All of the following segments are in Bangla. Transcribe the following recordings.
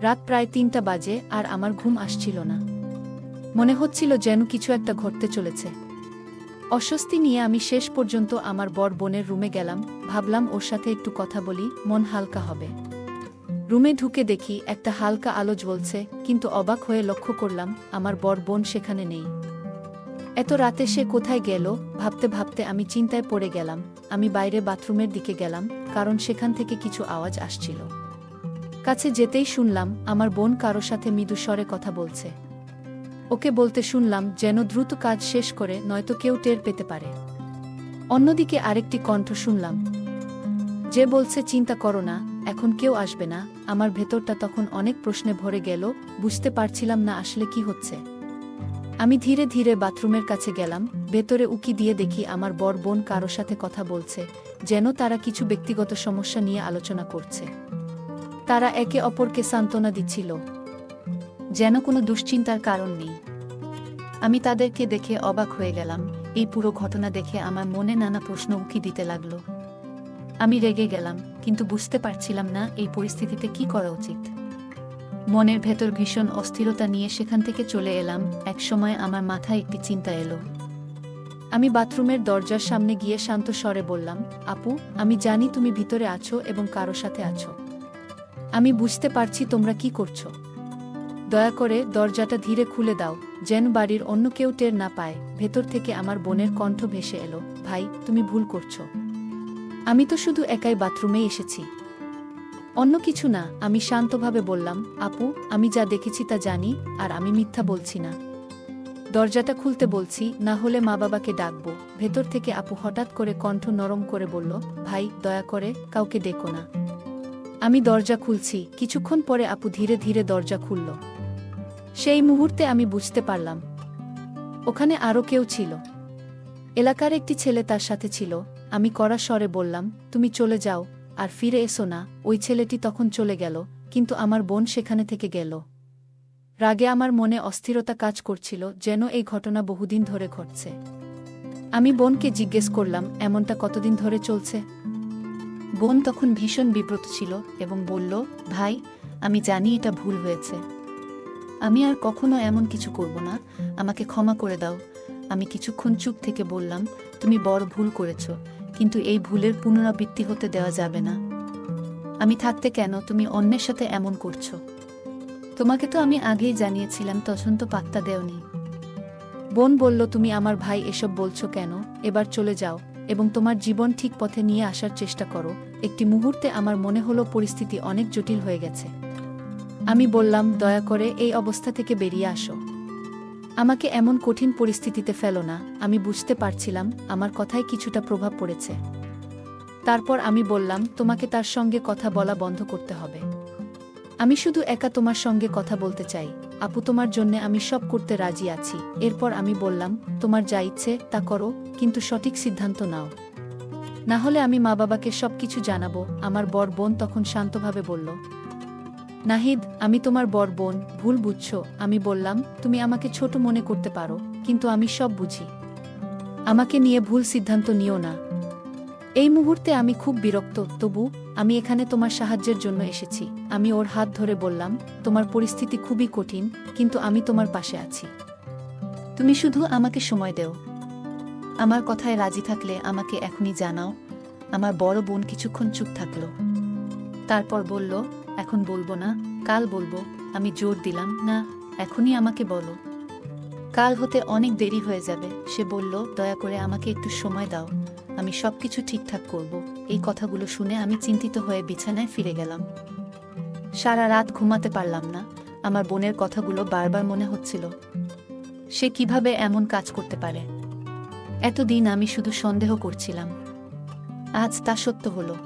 রাত প্রায় ৩টা বাজে আর আমার ঘুম আসছিল না। মনে হচ্ছিল যেন কিছু একটা ঘটতে চলেছে। অস্বস্তি নিয়ে আমি শেষ পর্যন্ত আমার বড় বোনের রুমে গেলাম, ভাবলাম ওর সাথে একটু কথা বলি, মন হালকা হবে। রুমে ঢুকে দেখি একটা হালকা আলো জ্বলছে, কিন্তু অবাক হয়ে লক্ষ্য করলাম আমার বড় বোন সেখানে নেই। এত রাতে সে কোথায় গেল ভাবতে ভাবতে আমি চিন্তায় পড়ে গেলাম। আমি বাইরে বাথরুমের দিকে গেলাম, কারণ সেখান থেকে কিছু আওয়াজ আসছিল। কাছে যেতেই শুনলাম আমার বোন কারো সাথে মৃদু স্বরে কথা বলছে। ওকে বলতে শুনলাম যেন দ্রুত কাজ শেষ করে, নয়তো কেউ টের পেতে পারে। অন্যদিকে আরেকটি কণ্ঠ শুনলাম যে বলছে, চিন্তা করো না, এখন কেউ আসবে না। আমার ভেতরটা তখন অনেক প্রশ্নে ভরে গেল, বুঝতে পারছিলাম না আসলে কি হচ্ছে। আমি ধীরে ধীরে বাথরুমের কাছে গেলাম, ভেতরে উকি দিয়ে দেখি আমার বড় বোন কারো সাথে কথা বলছে, যেন তারা কিছু ব্যক্তিগত সমস্যা নিয়ে আলোচনা করছে। তারা একে অপরকে সান্ত্বনা দিচ্ছিল, যেন কোনো দুশ্চিন্তার কারণ নেই। আমি তাদেরকে দেখে অবাক হয়ে গেলাম। এই পুরো ঘটনা দেখে আমার মনে নানা প্রশ্ন উকি দিতে লাগলো। আমি রেগে গেলাম, কিন্তু বুঝতে পারছিলাম না এই পরিস্থিতিতে কি করা উচিত। মনের ভেতর ভীষণ অস্থিরতা নিয়ে সেখান থেকে চলে এলাম। একসময় আমার মাথায় একটি চিন্তা এলো। আমি বাথরুমের দরজার সামনে গিয়ে শান্ত স্বরে বললাম, আপু, আমি জানি তুমি ভিতরে আছো এবং কারো সাথে আছো। আমি বুঝতে পারছি তোমরা কি করছো। দয়া করে দরজাটা ধীরে খুলে দাও, যেন বাড়ির অন্য কেউ টের না পায়। ভেতর থেকে আমার বোনের কণ্ঠ ভেসে এলো, ভাই, তুমি ভুল করছো। আমি তো শুধু একাই বাথরুমে এসেছি, অন্য কিছু না। আমি শান্তভাবে বললাম, আপু, আমি যা দেখেছি তা জানি, আর আমি মিথ্যা বলছি না। দরজাটা খুলতে বলছি, না হলে মা বাবাকে ডাকবো। ভেতর থেকে আপু হঠাৎ করে কণ্ঠ নরম করে বলল, ভাই, দয়া করে কাউকে ডেকো না। আমি দরজা খুলছি। কিছুক্ষণ পরে আপু ধীরে ধীরে দরজা খুলল। সেই মুহূর্তে আমি বুঝতে পারলাম ওখানে আরও কেউ ছিল। এলাকার একটি ছেলে তার সাথে ছিল। আমি কড়া স্বরে বললাম, তুমি চলে যাও আর ফিরে এসো না। ওই ছেলেটি তখন চলে গেল, কিন্তু আমার বোন সেখানে থেকে গেল। রাগে আমার মনে অস্থিরতা কাজ করছিল, যেন এই ঘটনা বহুদিন ধরে ঘটছে। আমি বোনকে জিজ্ঞেস করলাম, এমনটা কতদিন ধরে চলছে? বোন তখন ভীষণ বিব্রত ছিল এবং বলল, ভাই, আমি জানি এটা ভুল হয়েছে। আমি আর কখনো এমন কিছু করব না, আমাকে ক্ষমা করে দাও। আমি কিছুক্ষণ চুপ থেকে বললাম, তুমি বড় ভুল করেছ, কিন্তু এই ভুলের পুনরাবৃত্তি হতে দেওয়া যাবে না। আমি থাকতে কেন তুমি অন্যের সাথে এমন করছো? তোমাকে তো আমি আগেই জানিয়েছিলাম, তখন তো পাত্তা দেওনি। বোন বলল, তুমি আমার ভাই, এসব বলছো কেন? এবার চলে যাও এবং তোমার জীবন ঠিক পথে নিয়ে আসার চেষ্টা করো। একটি মুহূর্তে আমার মনে হলো পরিস্থিতি অনেক জটিল হয়ে গেছে। আমি বললাম, দয়া করে এই অবস্থা থেকে বেরিয়ে আসো। আমাকে এমন কঠিন পরিস্থিতিতে ফেলো না। আমি বুঝতে পারছিলাম আমার কথায় কিছুটা প্রভাব পড়েছে। তারপর আমি বললাম, তোমাকে তার সঙ্গে কথা বলা বন্ধ করতে হবে। আমি শুধু একা তোমার সঙ্গে কথা বলতে চাই। আপু, তোমার জন্যে আমি সব করতে রাজি আছি। এরপর আমি বললাম, তোমার যা ইচ্ছে তা করো, কিন্তু সঠিক সিদ্ধান্ত নাও, না হলে আমি মা বাবাকে সবকিছু জানাবো। আমার বড় বোন তখন শান্তভাবে বলল, নাহিদ, আমি তোমার বড় বোন, ভুল বুঝছো। আমি বললাম, তুমি আমাকে ছোট মনে করতে পারো, কিন্তু আমি সব বুঝি। আমাকে নিয়ে ভুল সিদ্ধান্ত নিও না। এই মুহূর্তে আমি খুব বিরক্ত, তবু আমি এখানে তোমার সাহায্যের জন্য এসেছি। আমি ওর হাত ধরে বললাম, তোমার পরিস্থিতি খুবই কঠিন, কিন্তু আমি তোমার পাশে আছি। তুমি শুধু আমাকে সময় দেও। আমার কথায় রাজি থাকলে আমাকে এখনই জানাও। আমার বড় বোন কিছুক্ষণ চুপ থাকল, তারপর বলল, এখন বলবো না, কাল বলবো। আমি জোর দিলাম, না, এখনই আমাকে বলো। কাল হতে অনেক দেরি হয়ে যাবে। সে বলল, দয়া করে আমাকে একটু সময় দাও, আমি সবকিছু ঠিকঠাক করব। এই কথাগুলো শুনে আমি চিন্তিত হয়ে বিছানায় ফিরে গেলাম। সারা রাত ঘুমাতে পারলাম না। আমার বোনের কথাগুলো বারবার মনে হচ্ছিল। সে কিভাবে এমন কাজ করতে পারে? এতদিন আমি শুধু সন্দেহ করছিলাম, আজ তা সত্য হলো।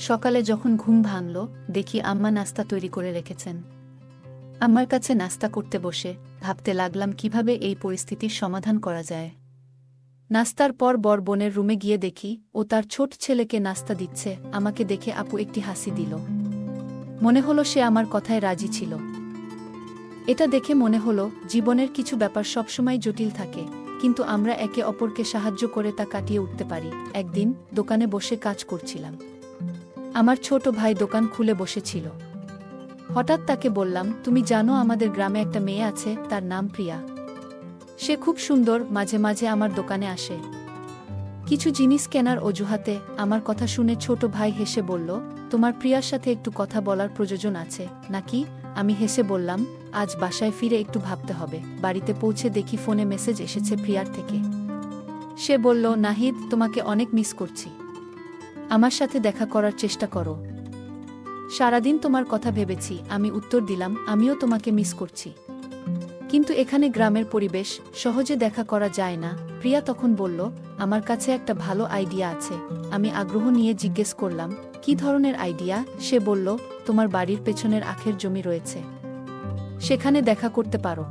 সকালে যখন ঘুম ভাঙল, দেখি আম্মা নাস্তা তৈরি করে রেখেছেন। আমার কাছে নাস্তা করতে বসে ভাবতে লাগলাম কিভাবে এই পরিস্থিতির সমাধান করা যায়। নাস্তার পর বড় বোনের রুমে গিয়ে দেখি ও তার ছোট ছেলেকে নাস্তা দিচ্ছে। আমাকে দেখে আপু একটি হাসি দিল। মনে হলো সে আমার কথায় রাজি ছিল। এটা দেখে মনে হলো জীবনের কিছু ব্যাপার সবসময় জটিল থাকে, কিন্তু আমরা একে অপরকে সাহায্য করে তা কাটিয়ে উঠতে পারি। একদিন দোকানে বসে কাজ করছিলাম। আমার ছোট ভাই দোকান খুলে বসেছিল। হঠাৎ তাকে বললাম, তুমি জানো আমাদের গ্রামে একটা মেয়ে আছে, তার নাম প্রিয়া। সে খুব সুন্দর, মাঝে মাঝে আমার দোকানে আসে কিছু জিনিস কেনার অজুহাতে। আমার কথা শুনে ছোট ভাই হেসে বলল, তোমার প্রিয়ার সাথে একটু কথা বলার প্রয়োজন আছে নাকি? আমি হেসে বললাম, আজ বাসায় ফিরে একটু ভাবতে হবে। বাড়িতে পৌঁছে দেখি ফোনে মেসেজ এসেছে প্রিয়ার থেকে। সে বলল, নাহিদ, তোমাকে অনেক মিস করছি, আমার সাথে দেখা করার চেষ্টা করো। সারাদিন তোমার কথা ভেবেছি। আমি উত্তর দিলাম, আমিও তোমাকে মিস করছি, কিন্তু এখানে গ্রামের পরিবেশ, সহজে দেখা করা যায় না। প্রিয়া তখন বলল, আমার কাছে একটা ভালো আইডিয়া আছে। আমি আগ্রহ নিয়ে জিজ্ঞেস করলাম, কি ধরনের আইডিয়া? সে বলল, তোমার বাড়ির পেছনের আখের জমি রয়েছে, সেখানে দেখা করতে পারো।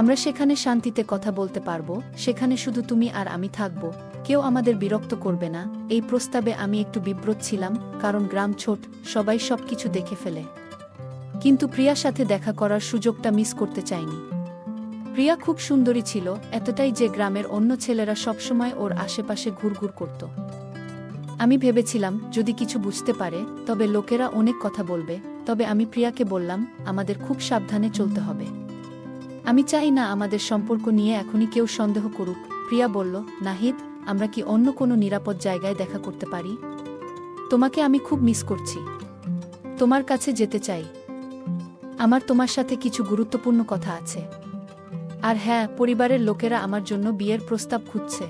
আমরা সেখানে শান্তিতে কথা বলতে পারবো। সেখানে শুধু তুমি আর আমি থাকব, কেউ আমাদের বিরক্ত করবে না। এই প্রস্তাবে আমি একটু বিব্রত ছিলাম, কারণ গ্রাম ছোট, সবাই সবকিছু দেখে ফেলে। কিন্তু প্রিয়ার সাথে দেখা করার সুযোগটা মিস করতে চাইনি। প্রিয়া খুব সুন্দরী ছিল, এতটাই যে গ্রামের অন্য ছেলেরা সবসময় ওর আশেপাশে ঘুরঘুর করত। আমি ভেবেছিলাম, যদি কিছু বুঝতে পারে তবে লোকেরা অনেক কথা বলবে। তবে আমি প্রিয়াকে বললাম, আমাদের খুব সাবধানে চলতে হবে। আমি চাই না আমাদের সম্পর্ক নিয়ে এখনই কেউ সন্দেহ করুক। প্রিয়া বলল, নাহিদ, আমরা কি অন্য কোনো নিরাপদ জায়গায় দেখা করতে পারি? তোমাকে আমি খুব মিস করছি, তোমার কাছে যেতে চাই। আমার তোমার সাথে কিছু গুরুত্বপূর্ণ কথা আছে। আর হ্যাঁ, পরিবারের লোকেরা আমার জন্য বিয়ের প্রস্তাব খুঁজছে।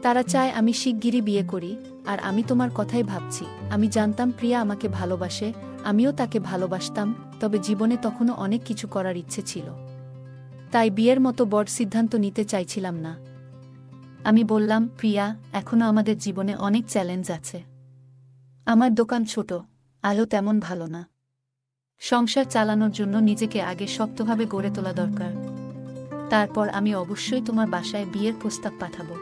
তারা চায় আমি শিগগিরই বিয়ে করি। আর আমি তোমার কথাই ভাবছি। আমি জানতাম প্রিয়া আমাকে ভালোবাসে, আমিও তাকে ভালোবাসতাম, তবে জীবনে তখনও অনেক কিছু করার ইচ্ছে ছিল। তাই বিয়ের মতো বড় সিদ্ধান্ত নিতে চাইছিলাম না। আমি বললাম, প্রিয়া, এখনও আমাদের জীবনে অনেক চ্যালেঞ্জ আছে। আমার দোকান ছোট, আলো তেমন ভালো না। সংসার চালানোর জন্য নিজেকে আগে শক্তভাবে গড়ে তোলা দরকার। তারপর আমি অবশ্যই তোমার বাসায় বিয়ের প্রস্তাব পাঠাবো।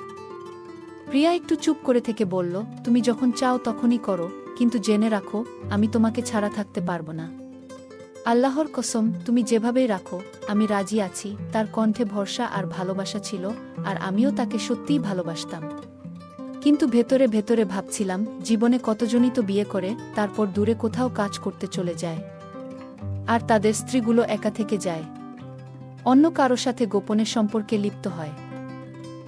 প্রিয়া একটু চুপ করে থেকে বলল, তুমি যখন চাও তখনই করো, কিন্তু জেনে রাখো, আমি তোমাকে ছাড়া থাকতে পারবো না। আল্লাহর কসম, তুমি যেভাবেই রাখো, আমি রাজি আছি। তার কণ্ঠে ভরসা আর ভালোবাসা ছিল, আর আমিও তাকে সত্যিই ভালোবাসতাম। কিন্তু ভেতরে ভেতরে ভাবছিলাম, জীবনে কতজনই তো বিয়ে করে তারপর দূরে কোথাও কাজ করতে চলে যায়, আর তাদের স্ত্রীগুলো একা থেকে যায়, অন্য কারো সাথে গোপনে সম্পর্কে লিপ্ত হয়।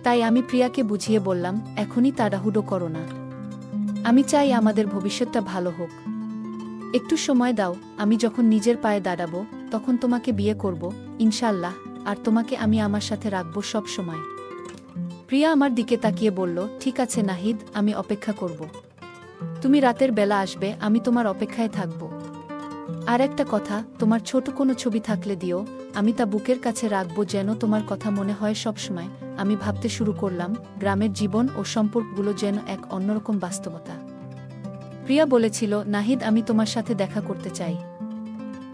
তাই আমি প্রিয়াকে বুঝিয়ে বললাম, এখনই তাড়াহুড়ো করো না। আমি চাই আমাদের ভবিষ্যৎটা ভালো হোক। একটু সময় দাও, আমি যখন নিজের পায়ে দাঁড়াবো তখন তোমাকে বিয়ে করব, ইনশাআল্লাহ। আর তোমাকে আমি আমার সাথে রাখবো সব সময়। প্রিয়া আমার দিকে তাকিয়ে বলল, ঠিক আছে নাহিদ, আমি অপেক্ষা করব। তুমি রাতের বেলা আসবে, আমি তোমার অপেক্ষায় থাকব। আর একটা কথা, তোমার ছোট কোনো ছবি থাকলে দিও, আমি তা বুকের কাছে রাখবো, যেন তোমার কথা মনে হয় সবসময়। আমি ভাবতে শুরু করলাম, গ্রামের জীবন ও সম্পর্কগুলো যেন এক অন্যরকম বাস্তবতা। প্রিয়া বলেছিল, নাহিদ, আমি তোমার সাথে দেখা করতে চাই।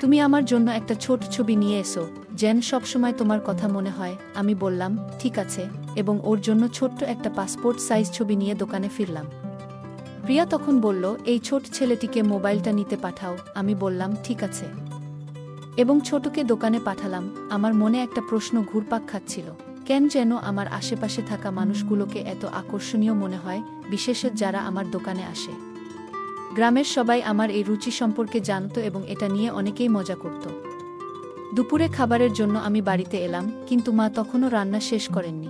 তুমি আমার জন্য একটা ছোট ছবি নিয়ে এসো, যেন সবসময় তোমার কথা মনে হয়। আমি বললাম, ঠিক আছে, এবং ওর জন্য ছোট্ট একটা পাসপোর্ট সাইজ ছবি নিয়ে দোকানে ফিরলাম। প্রিয়া তখন বলল, এই ছোট ছেলেটিকে মোবাইলটা নিতে পাঠাও। আমি বললাম, ঠিক আছে, এবং ছোটকে দোকানে পাঠালাম। আমার মনে একটা প্রশ্ন ঘুরপাক খাচ্ছিল, কেন যেন আমার আশেপাশে থাকা মানুষগুলোকে এত আকর্ষণীয় মনে হয়, বিশেষত যারা আমার দোকানে আসে। গ্রামের সবাই আমার এই রুচি সম্পর্কে জানত এবং এটা নিয়ে অনেকেই মজা করত। দুপুরে খাবারের জন্য আমি বাড়িতে এলাম, কিন্তু মা তখনও রান্না শেষ করেননি।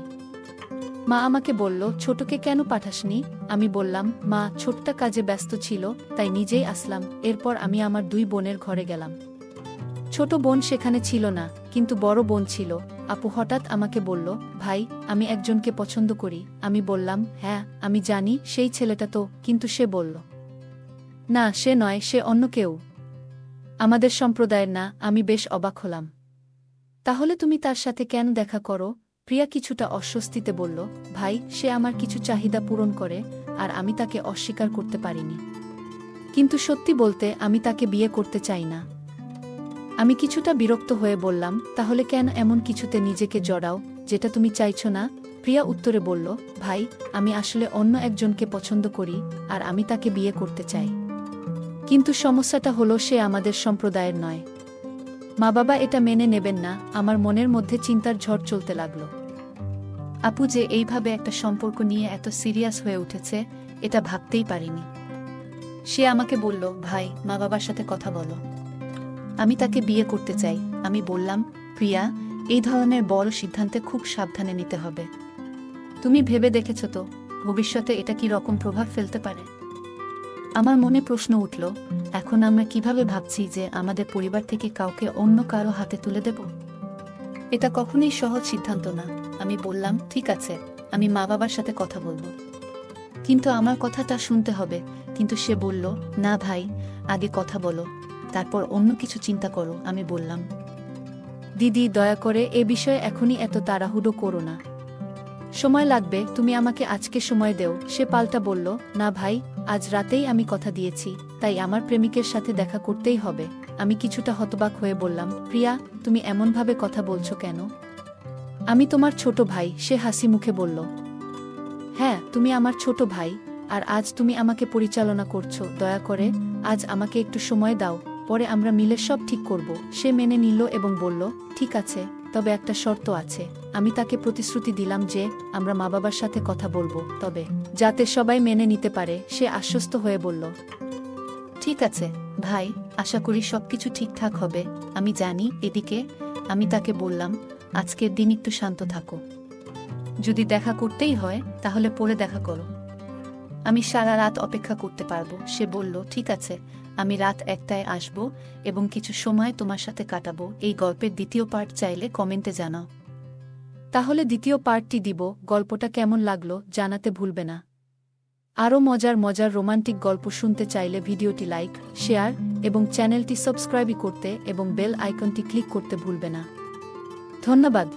মা আমাকে বলল, ছোটকে কেন পাঠাসনি? আমি বললাম, মা, ছোটটা কাজে ব্যস্ত ছিল, তাই নিজেই আসলাম। এরপর আমি আমার দুই বোনের ঘরে গেলাম। ছোট বোন সেখানে ছিল না, কিন্তু বড় বোন ছিল। আপু হঠাৎ আমাকে বলল, ভাই, আমি একজনকে পছন্দ করি। আমি বললাম, হ্যাঁ, আমি জানি সেই ছেলেটা তো। কিন্তু সে বলল, না, সে নয়, সে অন্য কেউ, আমাদের সম্প্রদায়ের না। আমি বেশ অবাক হলাম। তাহলে তুমি তার সাথে কেন দেখা করো? প্রিয়া কিছুটা অস্বস্তিতে বলল, ভাই, সে আমার কিছু চাহিদা পূরণ করে, আর আমি তাকে অস্বীকার করতে পারিনি। কিন্তু সত্যি বলতে, আমি তাকে বিয়ে করতে চাই না। আমি কিছুটা বিরক্ত হয়ে বললাম, তাহলে কেন এমন কিছুতে নিজেকে জড়াও যেটা তুমি চাইছো না? প্রিয়া উত্তরে বলল, ভাই, আমি আসলে অন্য একজনকে পছন্দ করি, আর আমি তাকে বিয়ে করতে চাই। কিন্তু সমস্যাটা হলো, সে আমাদের সম্প্রদায়ের নয়। মা বাবা এটা মেনে নেবেন না। আমার মনের মধ্যে চিন্তার ঝড় চলতে লাগল। আপু যে এইভাবে একটা সম্পর্ক নিয়ে এত সিরিয়াস হয়ে উঠেছে, এটা ভাবতেই পারিনি। সে আমাকে বলল, ভাই, মা বাবার সাথে কথা বলো। আমি তাকে বিয়ে করতে চাই। আমি বললাম, প্রিয়া, এই ধরনের বড় সিদ্ধান্তে খুব সাবধানে নিতে হবে। তুমি ভেবে দেখেছ তো ভবিষ্যতে এটা কি রকম প্রভাব ফেলতে পারে? আমার মনে প্রশ্ন উঠল, এখন আমরা কিভাবে ভাবছি যে আমাদের পরিবার থেকে কাউকে অন্য কারো হাতে তুলে দেব? এটা কখনোই সহজ সিদ্ধান্ত না। আমি বললাম, ঠিক আছে, আমি মা বাবার সাথে কথা বলবো, কিন্তু আমার কথাটা শুনতে হবে। কিন্তু সে বলল, না ভাই, আগে কথা বলো, তারপর অন্য কিছু চিন্তা করো। আমি বললাম, দিদি, দয়া করে এ বিষয়ে এখনই এত তাড়াহুড়ো করো না, সময় লাগবে, তুমি আমাকে আজকে সময় দেও। সে পাল্টা বলল, না ভাই, আজ রাতেই আমি কথা দিয়েছি, তাই আমার প্রেমিকের সাথে দেখা করতেই হবে। আমি কিছুটা হতবাক হয়ে বললাম, প্রিয়া, তুমি এমনভাবে কথা বলছো কেন? আমি তোমার ছোট ভাই। সে হাসি মুখে বলল, হ্যাঁ, তুমি আমার ছোট ভাই, আর আজ তুমি আমাকে পরিচালনা করছো। দয়া করে আজ আমাকে একটু সময় দাও, পরে আমরা মিলে সব ঠিক করব। সে মেনে নিল এবং বলল, ঠিক আছে, তবে একটা শর্ত আছে। আমি তাকে প্রতিশ্রুতি দিলাম যে আমরা মা বাবার সাথে কথা বলবো, তবে যাতে সবাই মেনে নিতে পারে। সে আশ্বস্ত হয়ে বলল, ঠিক আছে ভাই, আশা করি সবকিছু ঠিকঠাক হবে। আমি জানি। এদিকে আমি তাকে বললাম, আজকের দিন একটু শান্ত থাকো, যদি দেখা করতেই হয় তাহলে পরে দেখা করো, আমি সারা রাত অপেক্ষা করতে পারবো। সে বলল, ঠিক আছে, আমি রাত 1টায় আসব এবং কিছু সময় তোমার সাথে কাটাবো। এই গল্পের দ্বিতীয় পার্ট চাইলে কমেন্টে জানাও, তাহলে দ্বিতীয় পার্টটি দিব। গল্পটা কেমন লাগলো জানাতে ভুলবে না। আরও মজার মজার রোমান্টিক গল্প শুনতে চাইলে ভিডিওটি লাইক, শেয়ার এবং চ্যানেলটি সাবস্ক্রাইব করতে এবং বেল আইকনটি ক্লিক করতে ভুলবে না। ধন্যবাদ।